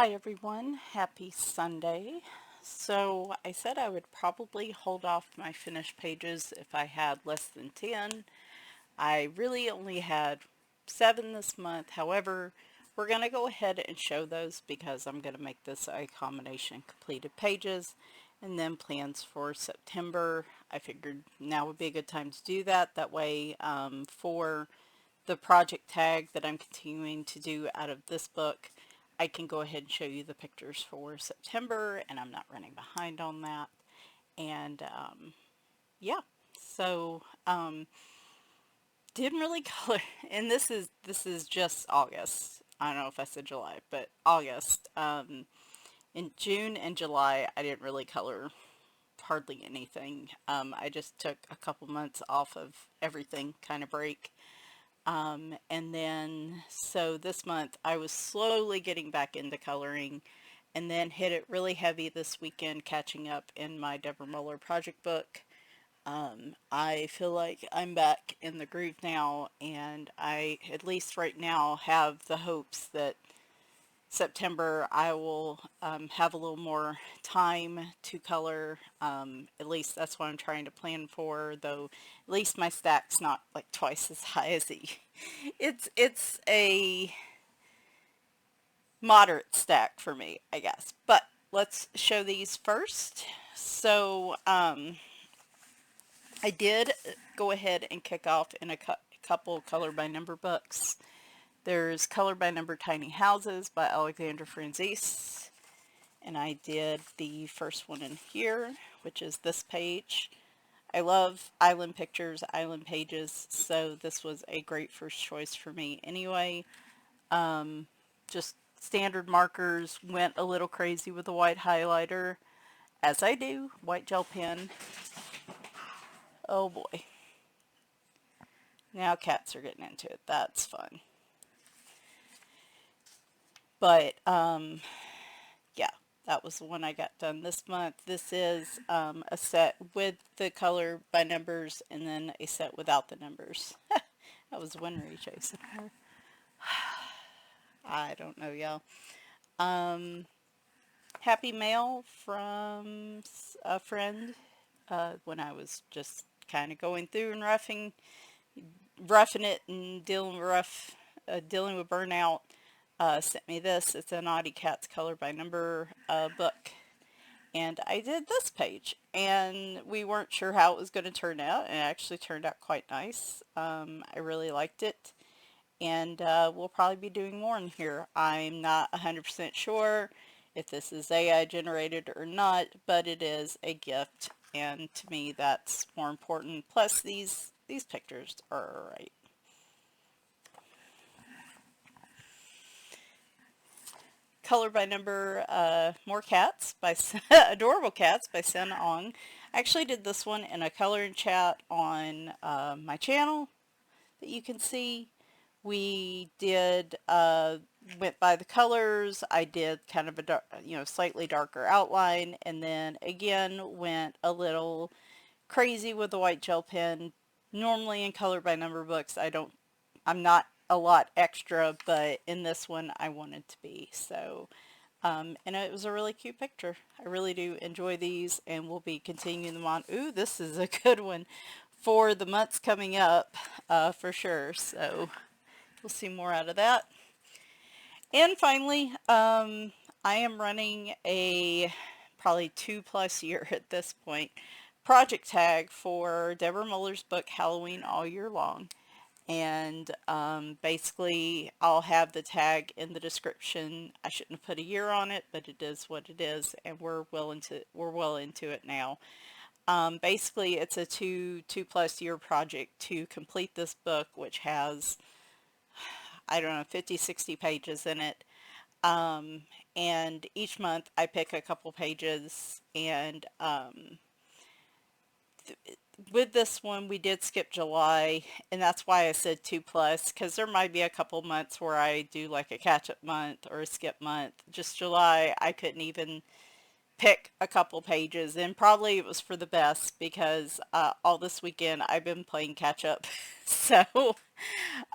Hi everyone, happy Sunday. So I said I would probably hold off my finished pages if I had less than 10. I really only had 7 this month. However, we're going to go ahead and show those because I'm going to make this a combination completed pages and then plans for September. I figured now would be a good time to do that. That way, for the project tag that I'm continuing to do out of this book, I can go ahead and show you the pictures for September, and I'm not running behind on that. And yeah, so didn't really color, and this is just August. I don't know if I said July, but August. In June and July, I didn't really color hardly anything. I just took a couple months off of everything, kind of break. And then, so this month I was slowly getting back into coloring and then hit it really heavy this weekend catching up in my Deborah Muller project book. I feel like I'm back in the groove now, and I, at least right now, have the hopes that September I will have a little more time to color. At least that's what I'm trying to plan for, though at least my stack's not like twice as high as the it's a moderate stack for me, I guess. But let's show these first. So I did go ahead and kick off in a couple color by number books. There's Color by Number Tiny Houses by Alexandra Franzese. And I did the first one in here, which is this page. I love island pictures, island pages, so this was a great first choice for me anyway. Just standard markers, went a little crazy with the white highlighter, as I do, white gel pen. Oh boy. Now cats are getting into it. That's fun. But yeah, that was the one I got done this month. This is a set with the color by numbers and then a set without the numbers. That was Winry chasing her. I don't know, y'all. Happy mail from a friend when I was just kind of going through and roughing it and dealing with burnout. Sent me this. It's a Naughty Cats color by number book. And I did this page, and we weren't sure how it was going to turn out, and it actually turned out quite nice. I really liked it, and we'll probably be doing more in here. I'm not 100% sure if this is AI generated or not, but it is a gift, and to me that's more important. Plus these pictures are alright. Color by number, more cats by adorable cats by Sen Ong. I actually did this one in a coloring chat on my channel that you can see. We did went by the colors. I did kind of a dark, slightly darker outline, and then again went a little crazy with the white gel pen. Normally in color by number books, I'm not a lot extra, but in this one I wanted to be. So, and it was a really cute picture. I really do enjoy these, and we'll be continuing them on. Ooh, this is a good one for the months coming up, for sure. So we'll see more out of that. And finally, I am running a probably 2+ year at this point project tag for Deborah Muller's book Halloween All Year Long. And basically I'll have the tag in the description. I shouldn't have put a year on it, but it is what it is, and we're well into it now. Basically it's a two plus year project to complete this book, which has, I don't know, 50-60 pages in it. And each month I pick a couple pages, and with this one we did skip July, and that's why I said 2+, because there might be a couple months where I do like a catch-up month or a skip month. Just July I couldn't even pick a couple pages, and probably it was for the best because all this weekend I've been playing catch up. So,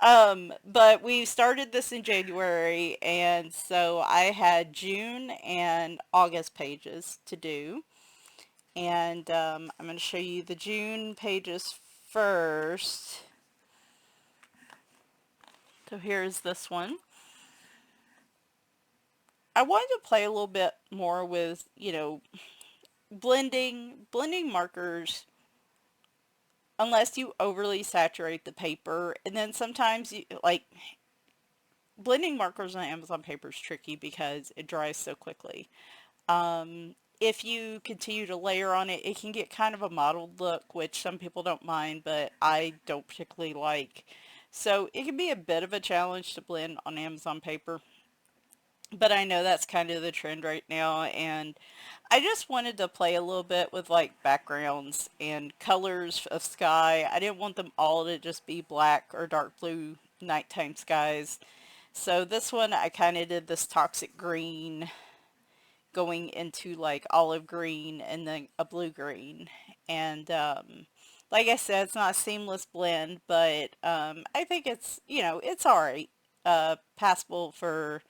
but we started this in January, and so I had June and August pages to do. And I'm going to show you the June pages first. So here's this one. I wanted to play a little bit more with, blending markers unless you overly saturate the paper. And then sometimes blending markers on Amazon paper is tricky because it dries so quickly. If you continue to layer on it, it can get kind of a mottled look, which some people don't mind, but I don't particularly like. So it can be a bit of a challenge to blend on Amazon paper. But I know that's kind of the trend right now, and I just wanted to play a little bit with like backgrounds and colors of sky. I didn't want them all to just be black or dark blue nighttime skies. So this one I kind of did this toxic green going into like olive green and then a blue green. And like I said, it's not a seamless blend, but I think it's, it's alright. Passable for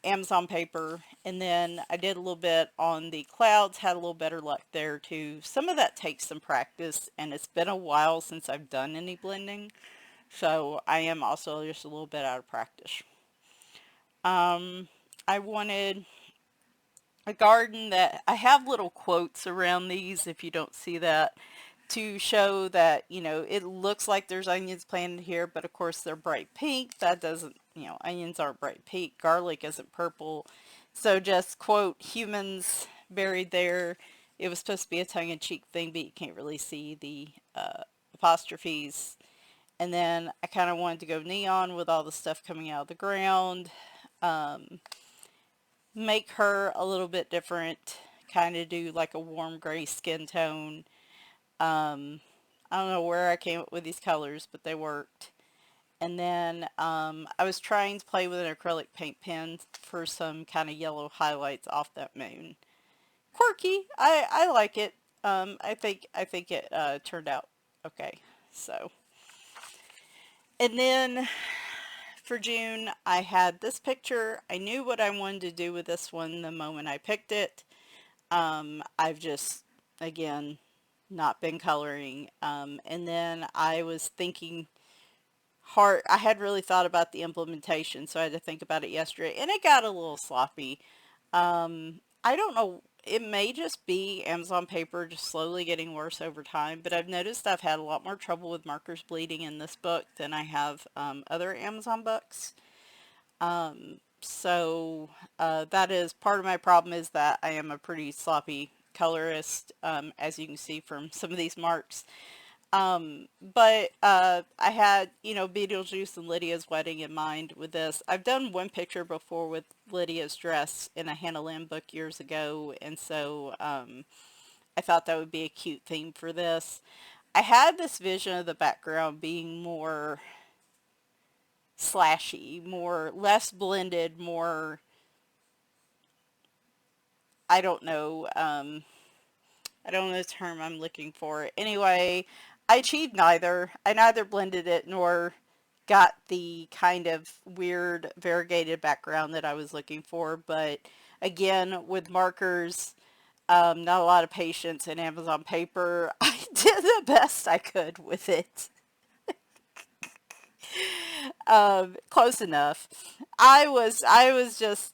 Amazon paper. And then I did a little bit on the clouds, had a little better luck there too. Some of that takes some practice, and it's been a while since I've done any blending, so I am also just a little bit out of practice. I wanted a garden that I have little quotes around these, if you don't see that, to show that, it looks like there's onions planted here, but of course they're bright pink. That doesn't, onions aren't bright pink. Garlic isn't purple. So just quote, humans buried there. It was supposed to be a tongue-in-cheek thing, but you can't really see the apostrophes. And then I kind of wanted to go neon with all the stuff coming out of the ground. Make her a little bit different. Kind of do like a warm gray skin tone. I don't know where I came up with these colors, but they worked. And then I was trying to play with an acrylic paint pen for some kind of yellow highlights off that moon. Quirky. I like it. I think it turned out okay. So, and then for June, I had this picture. I knew what I wanted to do with this one the moment I picked it. I've just, again, not been coloring. And then I was thinking hard. I had really thought about the implementation, so I had to think about it yesterday, and it got a little sloppy. I don't know. It may just be Amazon paper just slowly getting worse over time, but I've noticed I've had a lot more trouble with markers bleeding in this book than I have other Amazon books. So that is part of my problem, is that I am a pretty sloppy colorist, as you can see from some of these marks. But I had, Beetlejuice and Lydia's wedding in mind with this. I've done one picture before with Lydia's dress in a Hannah Lynn book years ago, and so I thought that would be a cute theme for this. I had this vision of the background being more slashy, less blended, more, I don't know, I don't know the term I'm looking for. Anyway, I achieved neither. I neither blended it nor got the kind of weird variegated background that I was looking for. But again, with markers, not a lot of patience in Amazon paper. I did the best I could with it. Close enough. I was just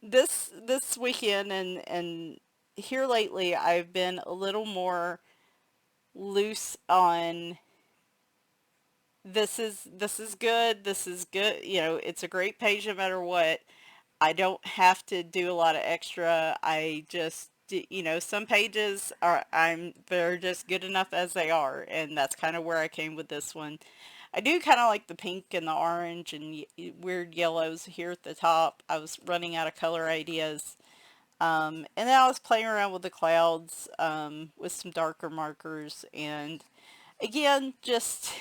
this weekend and here lately I've been a little more loose on this is good, it's a great page no matter what. I don't have to do a lot of extra. I just some pages they're just good enough as they are, and that's kind of where I came with this one. I do kind of like the pink and the orange and weird yellows here at the top. I was running out of color ideas. And then I was playing around with the clouds with some darker markers. And again, just,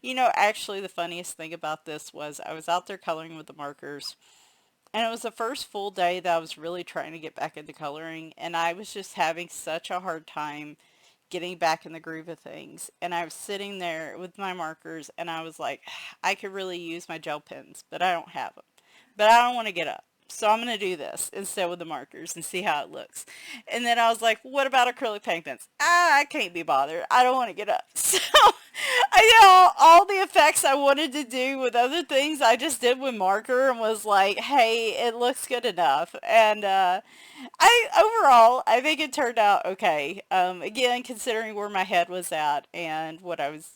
actually the funniest thing about this was I was out there coloring with the markers. And it was the first full day that I was really trying to get back into coloring, and I was just having such a hard time getting back in the groove of things. And I was sitting there with my markers, and I was like, I could really use my gel pens, but I don't have them. But I don't want to get up. So I'm going to do this instead with the markers and see how it looks. And then I was like, what about acrylic paint pens? I can't be bothered. I don't want to get up. So I did all the effects I wanted to do with other things I just did with marker and was like, hey, it looks good enough. And overall, I think it turned out okay. Again, considering where my head was at and what I was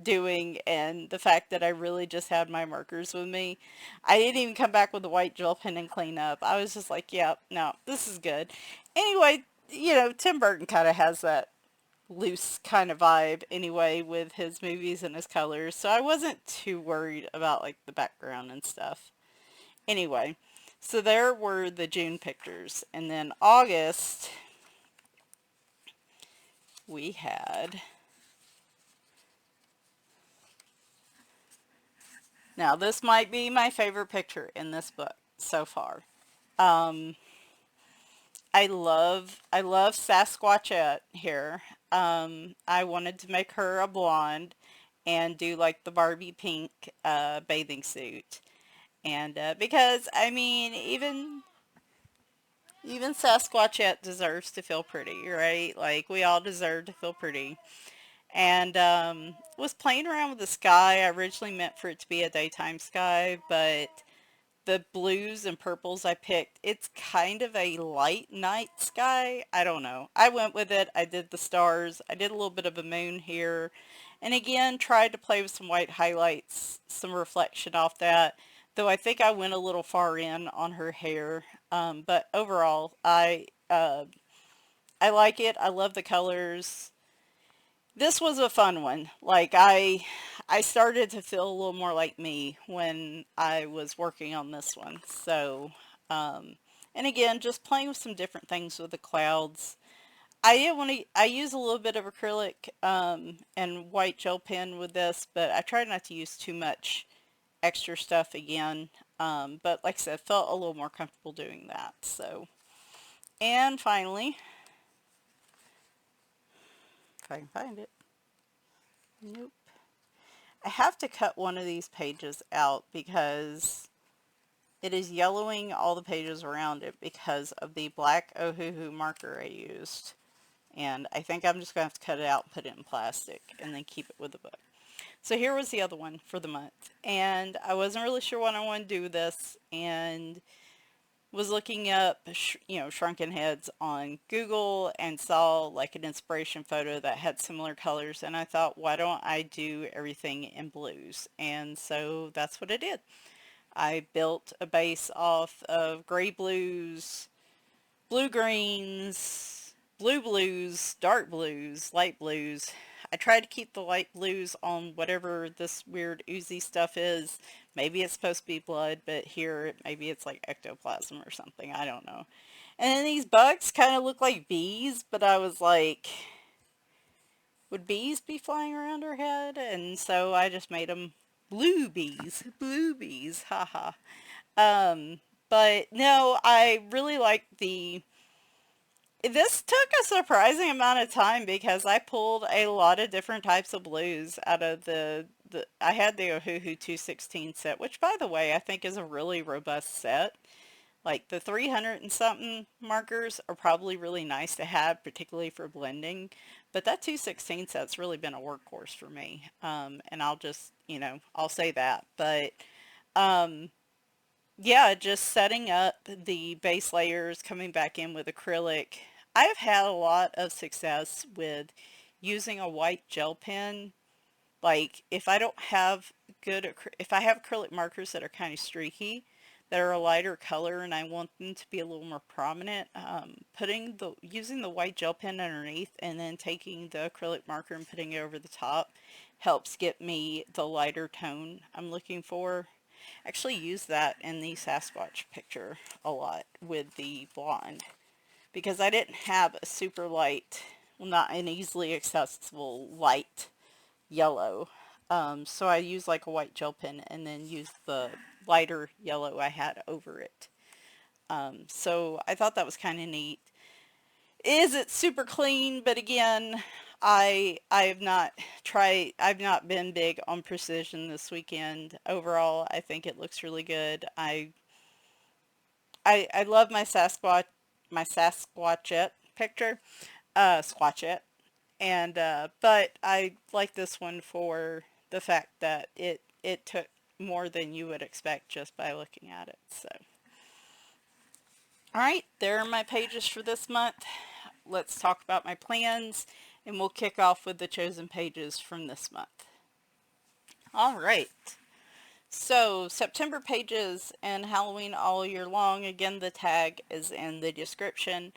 doing and the fact that I really just had my markers with me. I didn't even come back with the white gel pen and clean up. I was just like, yeah, no, this is good. Anyway, Tim Burton kind of has that loose kind of vibe anyway with his movies and his colors, so I wasn't too worried about like the background and stuff. Anyway, so there were the June pictures, and then August we had, now this might be my favorite picture in this book so far. Um, I love Sasquatchette here. I wanted to make her a blonde and do like the Barbie pink bathing suit. And because I mean, even Sasquatchette deserves to feel pretty, right? Like we all deserve to feel pretty. And was playing around with the sky. I originally meant for it to be a daytime sky, but the blues and purples I picked, it's kind of a light night sky. I don't know. I went with it. I did the stars. I did a little bit of a moon here. And again, tried to play with some white highlights, some reflection off that. Though I think I went a little far in on her hair. But overall, I like it. I love the colors. This was a fun one. Like I started to feel a little more like me when I was working on this one. So, and again, just playing with some different things with the clouds. I did want to, I use a little bit of acrylic and white gel pen with this, but I tried not to use too much extra stuff again. But like I said, felt a little more comfortable doing that. So, and finally, if I can find it. Nope. I have to cut one of these pages out because it is yellowing all the pages around it because of the black Ohuhu marker I used. And I think I'm just going to have to cut it out and put it in plastic and then keep it with the book. So here was the other one for the month. And I wasn't really sure what I wanted to do with this, and was looking up, shrunken heads on Google and saw like an inspiration photo that had similar colors, and I thought, why don't I do everything in blues? And so that's what I did. I built a base off of gray blues, blue greens, blue blues, dark blues, light blues. I tried to keep the light blues on whatever this weird oozy stuff is. Maybe it's supposed to be blood, but here maybe it's like ectoplasm or something. I don't know. And then these bugs kind of look like bees, but I was like, would bees be flying around her head? And so I just made them blue bees, haha. But no, I really like this took a surprising amount of time because I pulled a lot of different types of blues out of I had the Ohuhu 216 set, which by the way, I think is a really robust set. Like the 300 and something markers are probably really nice to have, particularly for blending. But that 216 set's really been a workhorse for me. And I'll just, I'll say that. But um, yeah, just setting up the base layers, coming back in with acrylic. I've had a lot of success with using a white gel pen. Like if I don't have if I have acrylic markers that are kind of streaky, that are a lighter color and I want them to be a little more prominent, using the white gel pen underneath and then taking the acrylic marker and putting it over the top helps get me the lighter tone I'm looking for. Actually use that in the Sasquatch picture a lot with the blonde because I didn't have a super light, well, not an easily accessible light yellow. So I use like a white gel pen and then use the lighter yellow I had over it. So I thought that was kind of neat. Is it super clean? But again, I've not been big on precision this weekend. Overall, I think it looks really good. I love my Sasquatchette picture, Squatchette, and but I like this one for the fact that it took more than you would expect just by looking at it. So, all right, there are my pages for this month. Let's talk about my plans, and we'll kick off with the chosen pages from this month. All right. So, September pages and Halloween all year long. Again, the tag is in the description.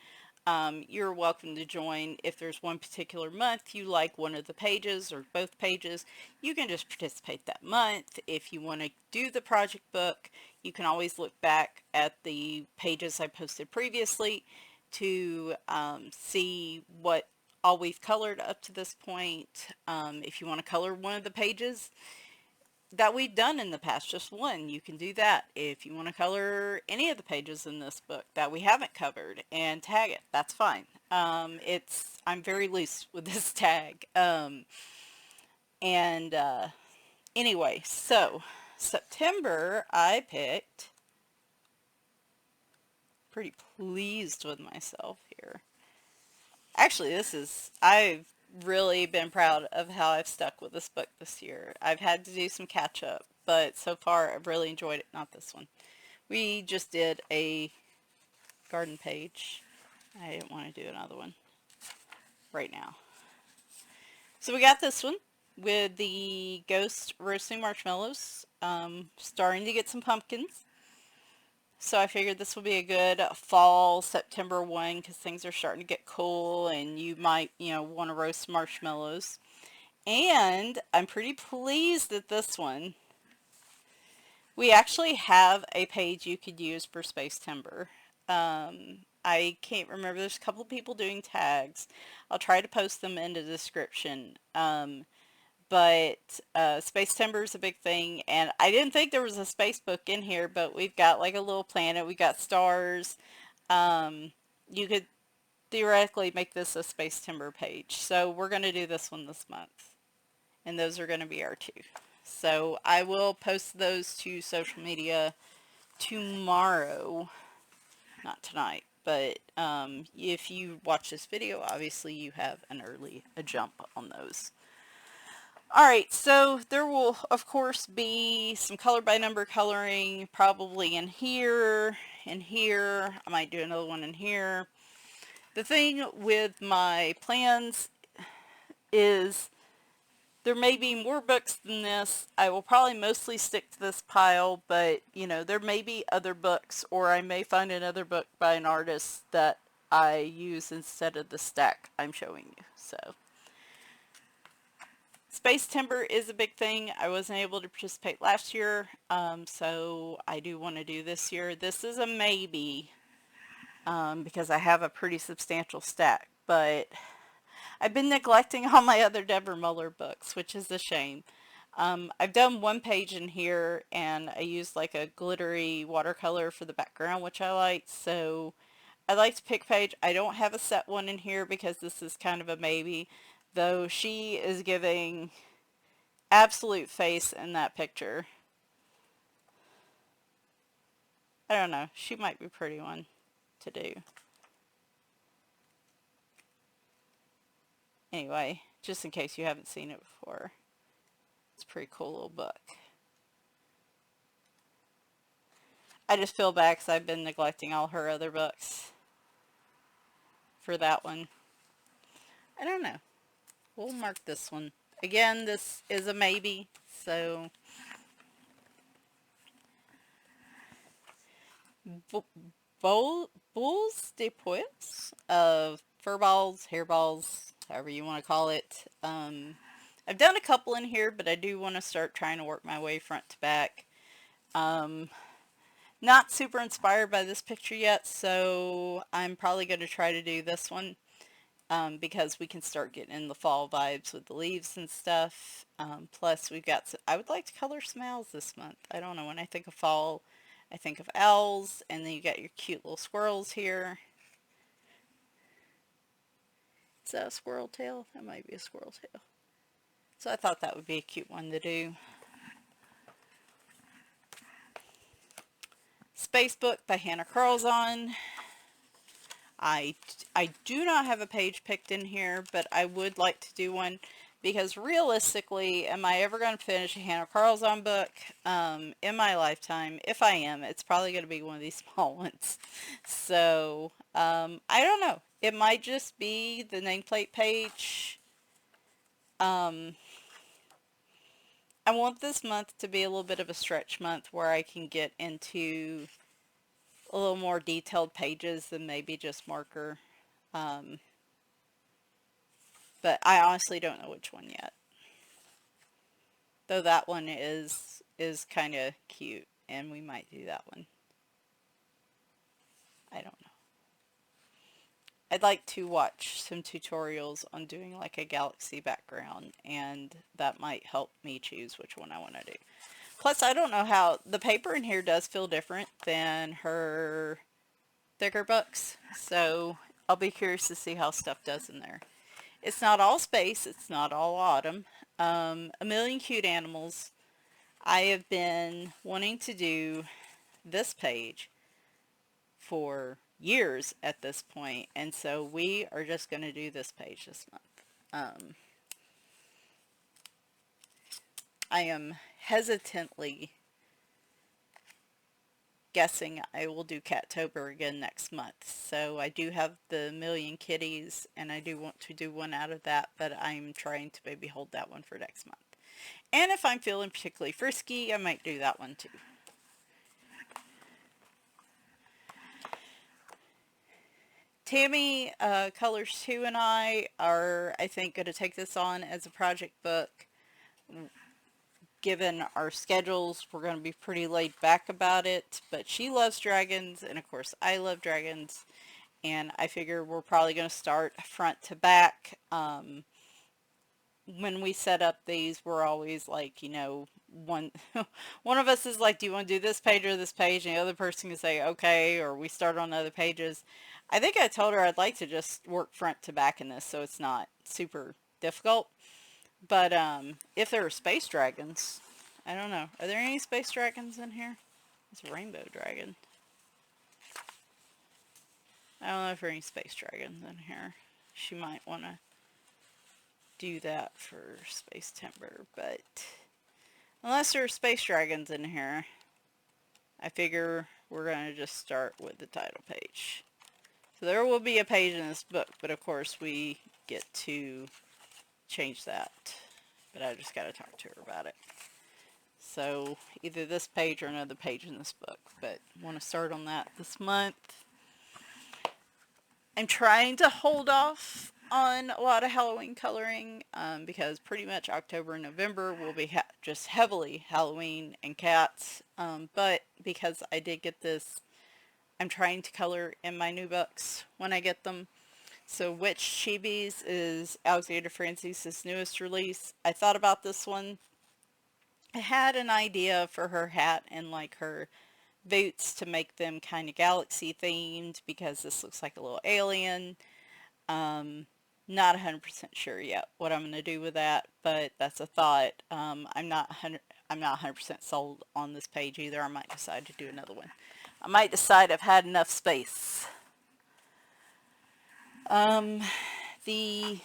You're welcome to join. If there's one particular month you like one of the pages or both pages, you can just participate that month. If you want to do the project book, you can always look back at the pages I posted previously to see what all we've colored up to this point. If you want to color one of the pages that we've done in the past, just one, you can do that. If you want to color any of the pages in this book that we haven't covered and tag it, that's fine. I'm very loose with this tag. And anyway, so September I picked, pretty pleased with myself here. Actually, I've really been proud of how I've stuck with this book this year. I've had to do some catch up, but so far I've really enjoyed it. Not this one. We just did a garden page. I didn't want to do another one right now. So we got this one with the ghost roasting marshmallows, starting to get some pumpkins. So I figured this would be a good fall September one because things are starting to get cool and you might, want to roast marshmallows. And I'm pretty pleased that this one, we actually have a page you could use for Spacetember. I can't remember. There's a couple of people doing tags. I'll try to post them in the description. But Spacetember is a big thing, and I didn't think there was a space book in here, but we've got like a little planet. We got stars. You could theoretically make this a Spacetember page. So we're going to do this one this month, and those are going to be our two. So I will post those to social media tomorrow, not tonight. But if you watch this video, obviously you have a jump on those. Alright, so there will, of course, be some color by number coloring probably in here, in here. I might do another one in here. The thing with my plans is there may be more books than this. I will probably mostly stick to this pile, but, there may be other books, or I may find another book by an artist that I use instead of the stack I'm showing you. So, Spacetember is a big thing. I wasn't able to participate last year, so I do want to do this year. This is a maybe, because I have a pretty substantial stack, but I've been neglecting all my other Deborah Muller books, which is a shame. I've done one page in here, and I used like a glittery watercolor for the background, which I like, so I like to pick page. I don't have a set one in here because this is kind of a maybe, though she is giving absolute face in that picture. I don't know. She might be a pretty one to do. Anyway, just in case you haven't seen it before. It's a pretty cool little book. I just feel bad because I've been neglecting all her other books for that one. I don't know. We'll mark this one. Again, this is a maybe, so Boules de Poils of fur balls, hair balls, however you want to call it. I've done a couple in here, but I do want to start trying to work my way front to back. Not super inspired by this picture yet, so I'm probably going to try to do this one. because we can start getting in the fall vibes with the leaves and stuff. Plus we've got I would like to color some owls this month. I don't know, when I think of fall, I think of owls, and then you got your cute little squirrels here. Is that a squirrel tail? That might be a squirrel tail. So I thought that would be a cute one to do. Space Book by Hannah Carlzon. I do not have a page picked in here, but I would like to do one, because realistically, am I ever going to finish a Hannah Carlzon book in my lifetime? If I am, it's probably going to be one of these small ones. So, I don't know. It might just be the nameplate page. I want this month to be a little bit of a stretch month where I can get into a little more detailed pages than maybe just marker. But I honestly don't know which one yet. Though that one is kind of cute, and we might do that one. I don't know. I'd like to watch some tutorials on doing like a galaxy background, and that might help me choose which one I want to do. Plus, I don't know how, the paper in here does feel different than her thicker books, so I'll be curious to see how stuff does in there. It's not all space, it's not all autumn. A Million Cute Animals. I have been wanting to do this page for years at this point, and so we are just going to do this page this month. I am hesitantly guessing I will do Cattober again next month. So I do have the Million Kitties, and I do want to do one out of that, but I'm trying to maybe hold that one for next month. And if I'm feeling particularly frisky, I might do that one too. Tammy Colors 2 and I are, I think, going to take this on as a project book. Given our schedules, we're going to be pretty laid back about it, but she loves dragons, and of course I love dragons, and I figure we're probably going to start front to back. When we set up these, we're always like, you know, one of us is like, do you want to do this page or this page, and the other person can say okay, or we start on other pages. I think I told her I'd like to just work front to back in this, so it's not super difficult. But if there are space dragons, I don't know. Are there any space dragons in here? It's a rainbow dragon. I don't know if there are any space dragons in here. She might want to do that for Spacetember, but unless there are space dragons in here, I figure we're going to just start with the title page. So there will be a page in this book, but of course we get to change that. But I just got to talk to her about it. So either this page or another page in this book, but I want to start on that this month. I'm trying to hold off on a lot of Halloween coloring because pretty much October and November will be just heavily Halloween and cats. But because I did get this, I'm trying to color in my new books when I get them. So Witch Chibis is Alexander Francis's newest release. I thought about this one. I had an idea for her hat and like her boots to make them kind of galaxy themed because this looks like a little alien. Not 100% sure yet what I'm going to do with that, but that's a thought. I'm not 100% sold on this page either. I might decide to do another one. I might decide I've had enough space. The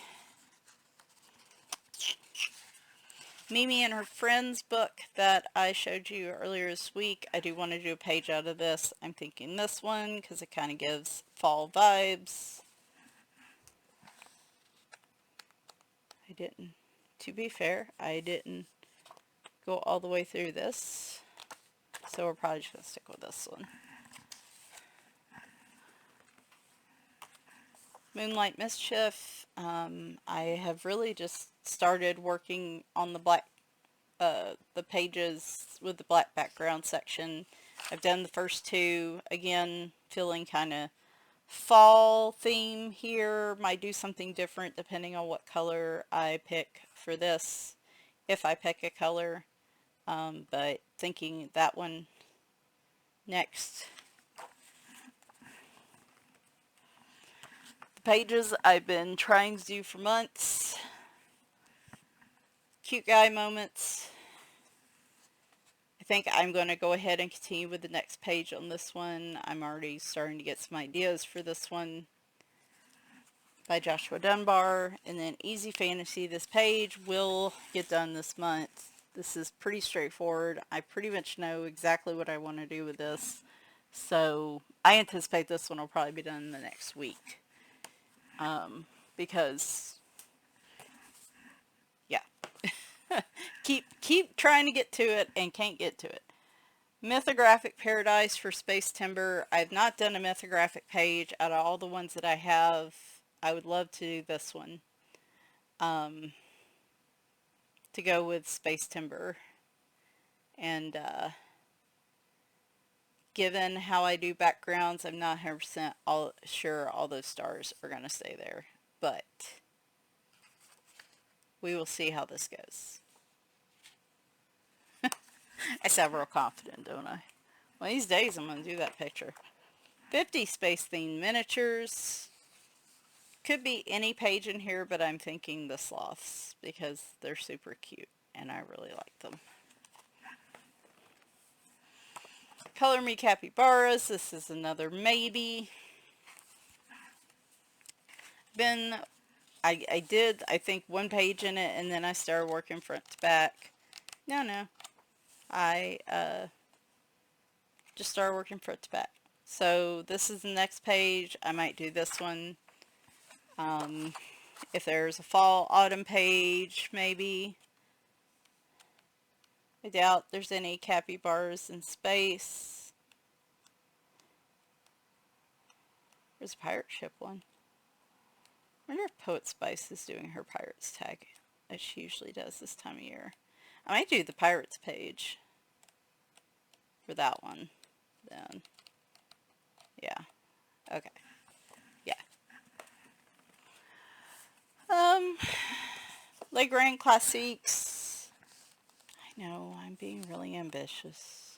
Mimi and Her Friends book that I showed you earlier this week, I do want to do a page out of this. I'm thinking this one because it kind of gives fall vibes. To be fair, I didn't go all the way through this, so we're probably just going to stick with this one. Moonlight Mischief, I have really just started working on the pages with the black background section. I've done the first two, again, feeling kind of fall theme here. Might do something different depending on what color I pick for this, if I pick a color. But thinking that one next. The pages I've been trying to do for months. Cute guy moments. I think I'm going to go ahead and continue with the next page on this one. I'm already starting to get some ideas for this one by Joshua Dunbar. And then Easy Fantasy, this page will get done this month. This is pretty straightforward. I pretty much know exactly what I want to do with this. So I anticipate this one will probably be done in the next week. Because, yeah. keep trying to get to it and can't get to it. Mythographic Paradise for Spacetember. I've not done a mythographic page. Out of all the ones that I have, I would love to do this one. To go with Spacetember. And given how I do backgrounds, I'm not 100% sure all those stars are going to stay there. But we will see how this goes. I sound real confident, don't I? One of these days I'm going to do that picture. 50 space-themed miniatures. Could be any page in here, but I'm thinking the sloths because they're super cute and I really like them. Color Me Capybaras. This is another maybe. I did, I think, one page in it and then I started working front to back. No. I just started working front to back. So this is the next page. I might do this one. If there's a fall autumn page, maybe. I doubt there's any capybaras in space. There's a pirate ship one. I wonder if Poet Spice is doing her pirates tag as she usually does this time of year. I might do the pirates page for that one then. Yeah. Okay. Yeah. Les Grands Classiques. I know, I'm being really ambitious.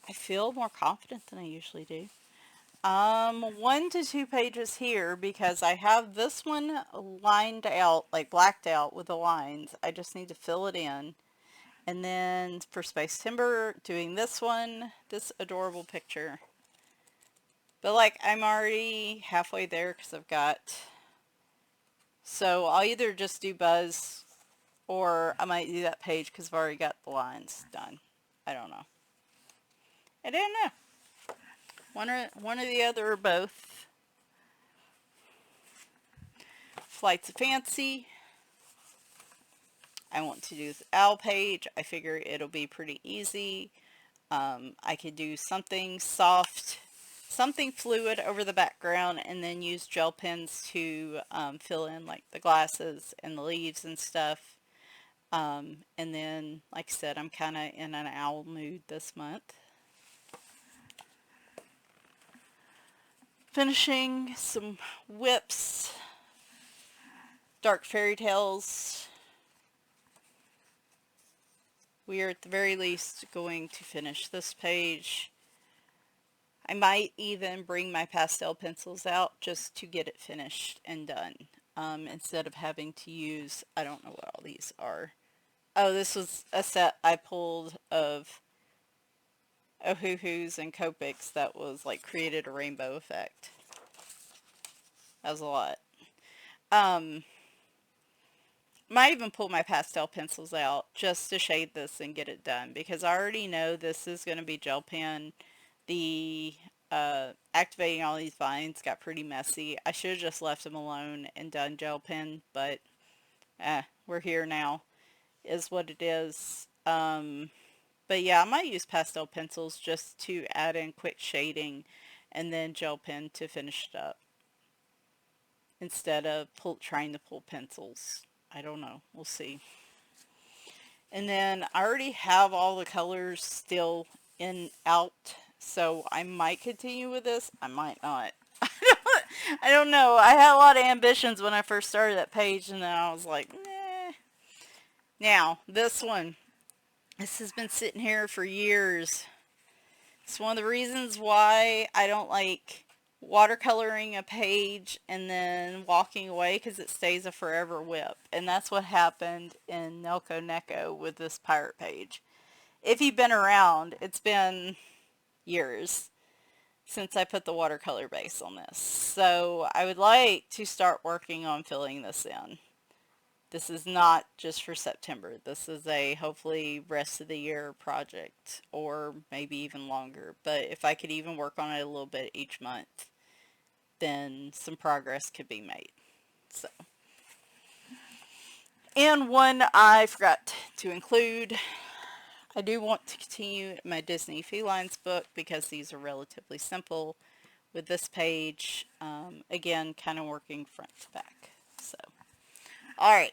I feel more confident than I usually do. 1 to 2 pages here because I have this one lined out, like blacked out with the lines. I just need to fill it in. And then for Spacetember, doing this one, this adorable picture. But like, I'm already halfway there because I've got... So I'll either just do Buzz or I might do that page because I've already got the lines done. I don't know. I don't know. One or the other or both. Flights of Fancy. I want to do the owl page. I figure it'll be pretty easy. I could do something soft, something fluid over the background and then use gel pens to fill in like the glasses and the leaves and stuff. And then, like I said, I'm kind of in an owl mood this month. Finishing some whips. Dark Fairy Tales. We are at the very least going to finish this page. I might even bring my pastel pencils out just to get it finished and done. Instead of having to use, I don't know what all these are. Oh, this was a set I pulled of Ohuhus and Copics that was like created a rainbow effect. That was a lot. Might even pull my pastel pencils out just to shade this and get it done because I already know this is going to be gel pen. The activating all these vines got pretty messy. I should have just left them alone and done gel pen, but we're here now is what it is. But yeah, I might use pastel pencils just to add in quick shading and then gel pen to finish it up instead of trying to pull pencils. I don't know. We'll see. And then I already have all the colors still out So I might continue with this. I might not. I don't know. I had a lot of ambitions when I first started that page, and then I was like, nah. Now, this one. This has been sitting here for years. It's one of the reasons why I don't like watercoloring a page and then walking away, because it stays a forever whip. And that's what happened in Nelco Neko with this pirate page. If you've been around, it's been years since I put the watercolor base on this. So I would like to start working on filling this in. This is not just for September. This is a hopefully rest of the year project, or maybe even longer. But if I could even work on it a little bit each month, then some progress could be made. So, and one I forgot to include, I do want to continue my Disney Felines book because these are relatively simple with this page. Again, kind of working front to back. So, alright.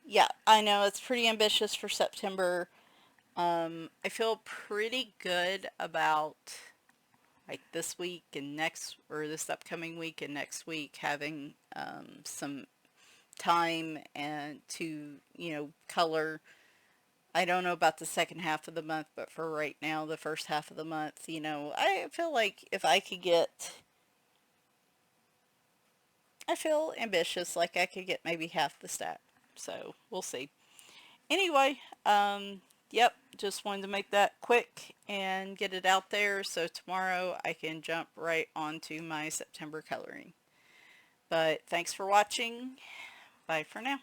Yeah, I know it's pretty ambitious for September. I feel pretty good about like this week and next, or this upcoming week and next week, having some time and to, color. I don't know about the second half of the month, but for right now, the first half of the month, I feel like if I could get, I feel ambitious, like I could get maybe half the stack. So we'll see. Anyway, yep, just wanted to make that quick and get it out there so tomorrow I can jump right onto my September coloring. But thanks for watching. Bye for now.